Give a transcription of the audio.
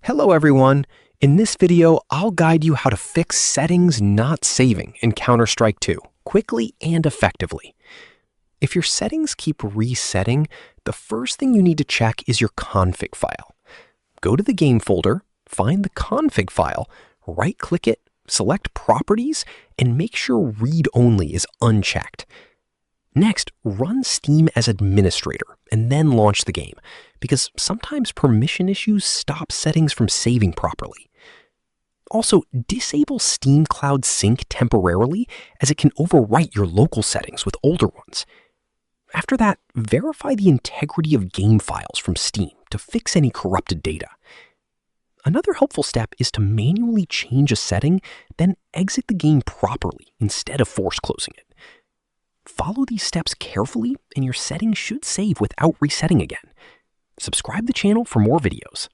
Hello everyone! In this video, I'll guide you how to fix settings not saving in Counter-Strike 2 quickly and effectively. If your settings keep resetting, the first thing you need to check is your config file. Go to the game folder, find the config file, right-click it, select Properties, and make sure Read Only is unchecked. Next, run Steam as administrator and then launch the game, because sometimes permission issues stop settings from saving properly. Also, disable Steam Cloud Sync temporarily, as it can overwrite your local settings with older ones. After that, verify the integrity of game files from Steam to fix any corrupted data. Another helpful step is to manually change a setting, then exit the game properly instead of force closing it. Follow these steps carefully and your settings should save without resetting again. Subscribe to the channel for more videos.